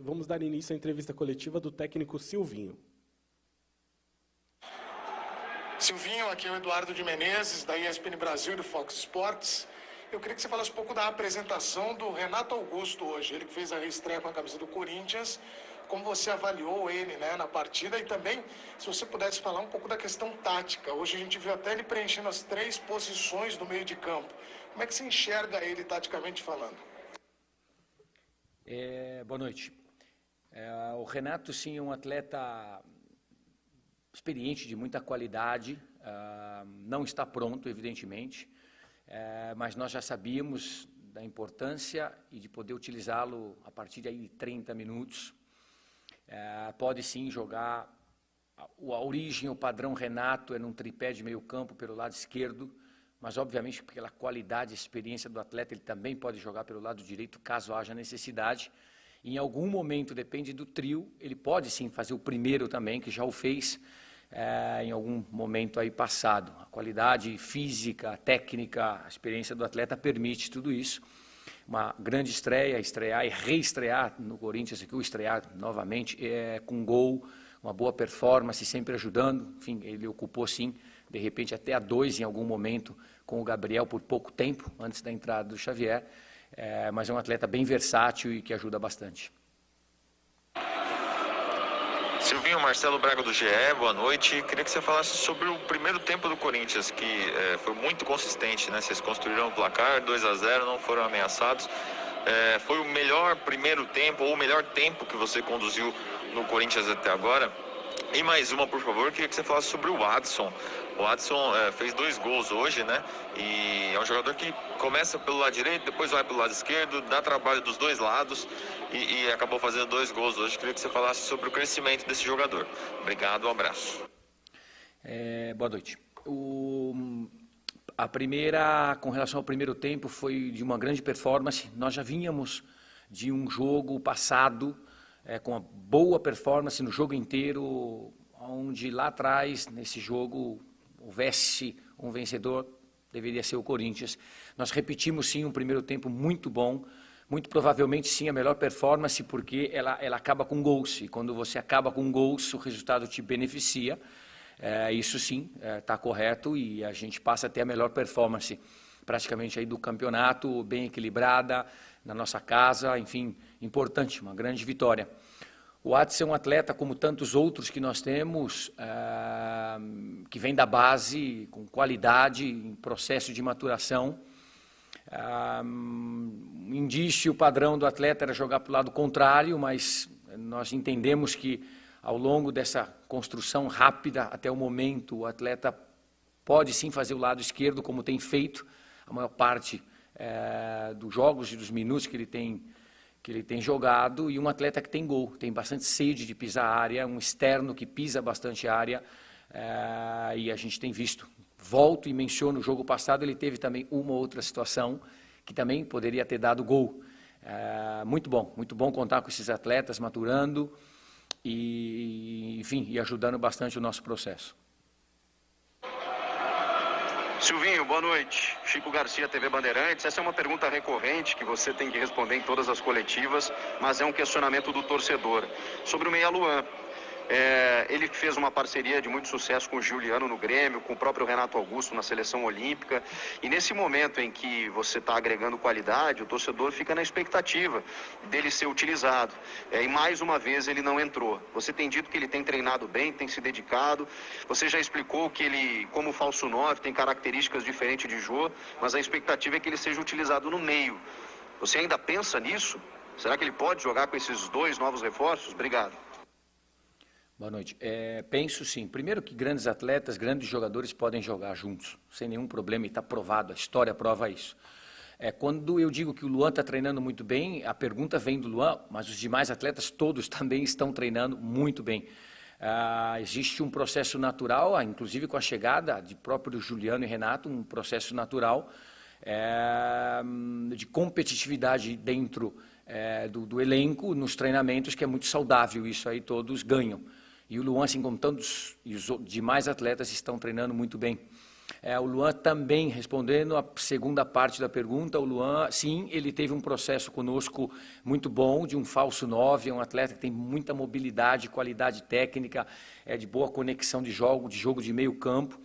vamos dar início à entrevista coletiva do técnico Silvinho. Silvinho, aqui é o Eduardo de Menezes, da ESPN Brasil e do Fox Sports. Eu queria que você falasse um pouco da apresentação do Renato Augusto hoje. Ele que fez a reestreia com a camisa do Corinthians. Como você avaliou ele, né, na partida? E também, se você pudesse falar um pouco da questão tática. Hoje a gente viu até ele preenchendo as 3 posições do meio de campo. Como é que você enxerga ele taticamente falando? Boa noite. O Renato, sim, é um atleta experiente, de muita qualidade. Não está pronto, evidentemente, mas nós já sabíamos da importância e de poder utilizá-lo a partir de aí 30 minutos. Pode sim jogar, a origem, o padrão Renato é num tripé de meio campo pelo lado esquerdo, mas obviamente pela qualidade e experiência do atleta ele também pode jogar pelo lado direito caso haja necessidade. Em algum momento, depende do trio, ele pode sim fazer o primeiro também, que já o fez em algum momento aí passado. A qualidade física, técnica, a experiência do atleta permite tudo isso. Uma grande estreia, estrear e reestrear no Corinthians, aqui, ou estrear novamente, com gol, uma boa performance, sempre ajudando. Enfim, ele ocupou sim, de repente até a 2 em algum momento, com o Gabriel por pouco tempo, antes da entrada do Xavier, mas é um atleta bem versátil e que ajuda bastante. Silvinho, Marcelo Braga do GE, boa noite. Queria que você falasse sobre o primeiro tempo do Corinthians, que foi muito consistente, né? Vocês construíram o placar, 2-0, não foram ameaçados. Foi o melhor primeiro tempo, ou o melhor tempo que você conduziu no Corinthians até agora? E mais uma, por favor, queria que você falasse sobre o Watson. O Watson fez 2 gols hoje, né? E é um jogador que começa pelo lado direito, depois vai pelo lado esquerdo, dá trabalho dos 2 lados e acabou fazendo 2 gols hoje. Queria que você falasse sobre o crescimento desse jogador. Obrigado, um abraço. Boa noite. A primeira, com relação ao primeiro tempo, foi de uma grande performance. Nós já vínhamos de um jogo passado com uma boa performance no jogo inteiro, onde lá atrás, nesse jogo, houvesse um vencedor, deveria ser o Corinthians. Nós repetimos sim um primeiro tempo muito bom, muito provavelmente sim a melhor performance, porque ela acaba com gols, e quando você acaba com gols, o resultado te beneficia. Isso sim, está correto, e a gente passa a ter a melhor performance praticamente aí do campeonato, bem equilibrada, na nossa casa, enfim, importante, uma grande vitória. O Watson é um atleta, como tantos outros que nós temos, que vem da base, com qualidade, em processo de maturação. Um indício padrão do atleta era jogar para o lado contrário, mas nós entendemos que ao longo dessa construção rápida, até o momento, o atleta pode sim fazer o lado esquerdo, como tem feito a maior parte dos jogos e dos minutos que ele tem jogado, e um atleta que tem gol, tem bastante sede de pisar a área, um externo que pisa bastante a área, e a gente tem visto. Volto e menciono, no jogo passado ele teve também uma outra situação que também poderia ter dado gol. Muito bom contar com esses atletas maturando e, enfim, e ajudando bastante o nosso processo. Silvinho, boa noite. Chico Garcia, TV Bandeirantes. Essa é uma pergunta recorrente que você tem que responder em todas as coletivas, mas é um questionamento do torcedor. Sobre o Meia Luan. Ele fez uma parceria de muito sucesso com o Giuliano no Grêmio, com o próprio Renato Augusto na Seleção Olímpica. E nesse momento em que você está agregando qualidade, o torcedor fica na expectativa dele ser utilizado. E mais uma vez ele não entrou. Você tem dito que ele tem treinado bem, tem se dedicado. Você já explicou que ele, como falso 9, tem características diferentes de Jô, mas a expectativa é que ele seja utilizado no meio. Você ainda pensa nisso? Será que ele pode jogar com esses 2 novos reforços? Obrigado. Boa noite. Penso sim. Primeiro que grandes atletas, grandes jogadores podem jogar juntos, sem nenhum problema, e está provado, a história prova isso. Quando eu digo que o Luan está treinando muito bem, a pergunta vem do Luan, mas os demais atletas todos também estão treinando muito bem. Existe um processo natural, inclusive com a chegada de próprio Giuliano e Renato, um processo natural de competitividade dentro do elenco, nos treinamentos, que é muito saudável, isso aí todos ganham. E o Luan, assim como tantos e os demais atletas, estão treinando muito bem. O Luan também, respondendo a segunda parte da pergunta, o Luan, sim, ele teve um processo conosco muito bom, de um falso 9, é um atleta que tem muita mobilidade, qualidade técnica, de boa conexão de jogo de meio campo.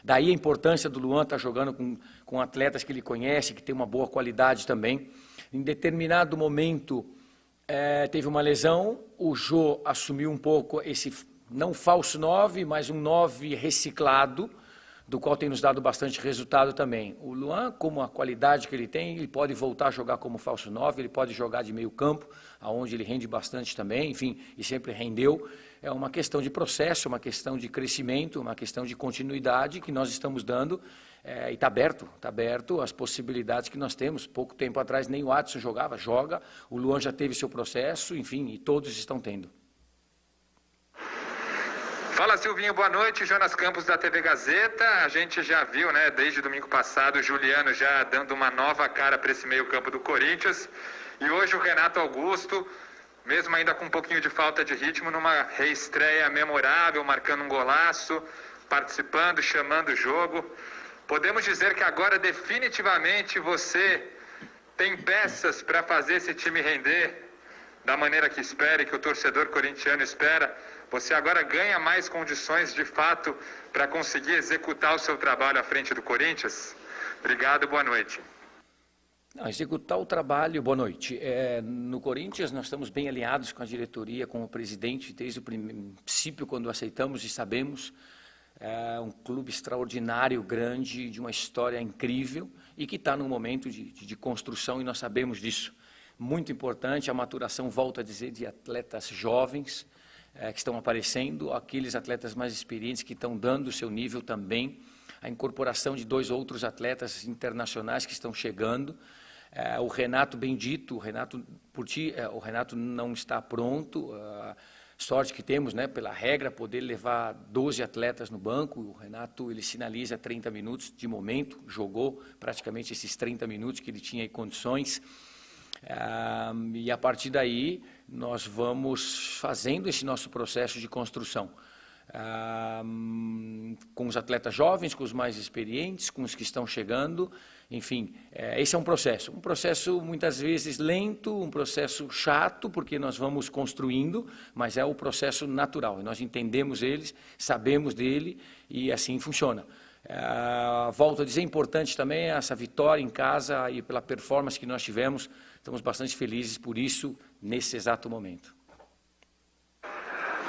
Daí a importância do Luan estar jogando com atletas que ele conhece, que tem uma boa qualidade também. Em determinado momento, teve uma lesão, o Jô assumiu um pouco esse, não falso 9, mas um 9 reciclado, do qual tem nos dado bastante resultado também. O Luan, como a qualidade que ele tem, ele pode voltar a jogar como falso 9, ele pode jogar de meio campo, aonde ele rende bastante também, enfim, e sempre rendeu. É uma questão de processo, uma questão de crescimento, uma questão de continuidade que nós estamos dando, e está aberto as possibilidades que nós temos. Pouco tempo atrás nem o Adson joga, o Luan já teve seu processo, enfim, e todos estão tendo. Fala, Silvinho, boa noite. Jonas Campos da TV Gazeta. A gente já viu, né, desde domingo passado, o Juliano já dando uma nova cara para esse meio campo do Corinthians. E hoje o Renato Augusto, mesmo ainda com um pouquinho de falta de ritmo, numa reestreia memorável, marcando um golaço, participando, chamando o jogo. Podemos dizer que agora definitivamente você tem peças para fazer esse time render da maneira que espera e que o torcedor corintiano espera. Você agora ganha mais condições, de fato, para conseguir executar o seu trabalho à frente do Corinthians? Obrigado, boa noite. Executar o trabalho, boa noite. No Corinthians, nós estamos bem alinhados com a diretoria, com o presidente, desde o princípio, quando aceitamos e sabemos. É um clube extraordinário, grande, de uma história incrível e que está num momento de construção, e nós sabemos disso. Muito importante a maturação, volto a dizer, de atletas jovens, que estão aparecendo, aqueles atletas mais experientes que estão dando o seu nível também, a incorporação de 2 outros atletas internacionais que estão chegando, o Renato bendito, o Renato não está pronto, sorte que temos, né, pela regra, poder levar 12 atletas no banco. O Renato, ele sinaliza 30 minutos de momento, jogou praticamente esses 30 minutos que ele tinha em condições. E a partir daí nós vamos fazendo esse nosso processo de construção, com os atletas jovens, com os mais experientes, com os que estão chegando, enfim, esse é um processo muitas vezes lento, um processo chato, porque nós vamos construindo, mas é o processo natural, e nós entendemos eles, sabemos dele, e assim funciona. Volto a dizer, importante também essa vitória em casa e pela performance que nós tivemos. Estamos bastante felizes por isso, nesse exato momento.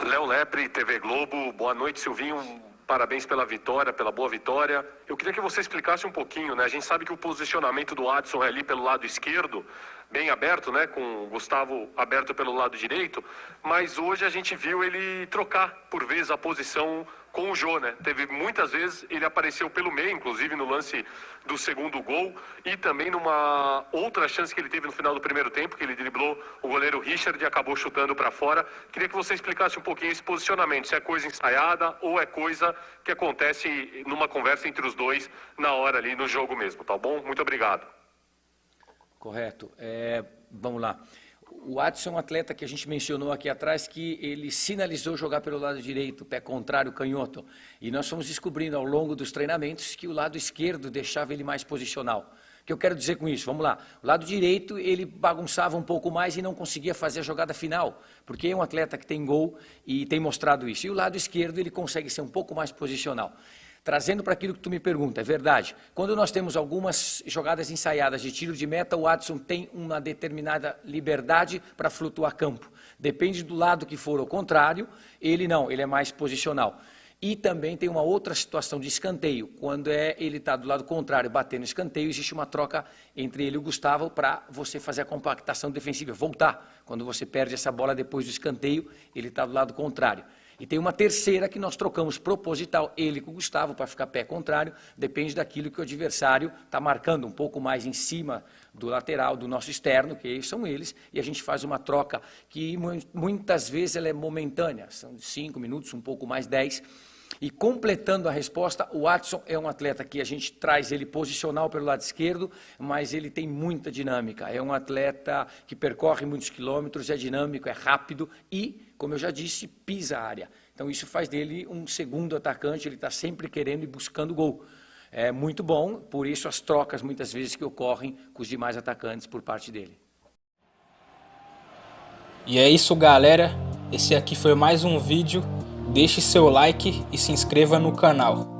Léo Lepre, TV Globo. Boa noite, Silvinho. Parabéns pela vitória, pela boa vitória. Eu queria que você explicasse um pouquinho, né? A gente sabe que o posicionamento do Adson é ali pelo lado esquerdo, bem aberto, né? Com o Gustavo aberto pelo lado direito, mas hoje a gente viu ele trocar, por vezes, a posição com o Jô, né? Teve muitas vezes, ele apareceu pelo meio, inclusive no lance do segundo gol, e também numa outra chance que ele teve no final do primeiro tempo, que ele driblou o goleiro Richard e acabou chutando para fora. Queria que você explicasse um pouquinho esse posicionamento, se é coisa ensaiada ou é coisa que acontece numa conversa entre os dois na hora ali, no jogo mesmo, tá bom? Muito obrigado. Correto. Vamos lá. O Adson é um atleta que a gente mencionou aqui atrás, que ele sinalizou jogar pelo lado direito, pé contrário, canhoto. E nós fomos descobrindo ao longo dos treinamentos que o lado esquerdo deixava ele mais posicional. O que eu quero dizer com isso? Vamos lá. O lado direito, ele bagunçava um pouco mais e não conseguia fazer a jogada final, porque é um atleta que tem gol e tem mostrado isso. E o lado esquerdo, ele consegue ser um pouco mais posicional. Trazendo para aquilo que tu me pergunta, é verdade. Quando nós temos algumas jogadas ensaiadas de tiro de meta, o Adson tem uma determinada liberdade para flutuar campo. Depende do lado que for, ao contrário, ele não, ele é mais posicional. E também tem uma outra situação de escanteio. Quando ele está do lado contrário, batendo escanteio, existe uma troca entre ele e o Gustavo para você fazer a compactação defensiva, voltar. Quando você perde essa bola depois do escanteio, ele está do lado contrário. E tem uma terceira que nós trocamos proposital, ele com o Gustavo, para ficar pé contrário, depende daquilo que o adversário está marcando, um pouco mais em cima do lateral, do nosso externo, que são eles, e a gente faz uma troca que muitas vezes ela é momentânea, são de 5 minutos, um pouco mais 10. E completando a resposta, o Adson é um atleta que a gente traz ele posicional pelo lado esquerdo, mas ele tem muita dinâmica. É um atleta que percorre muitos quilômetros, é dinâmico, é rápido e, como eu já disse, pisa a área. Então isso faz dele um segundo atacante, ele está sempre querendo e buscando gol. é muito bom, por isso as trocas muitas vezes que ocorrem com os demais atacantes por parte dele. E é isso, galera, esse aqui foi mais um vídeo, deixe seu like e se inscreva no canal.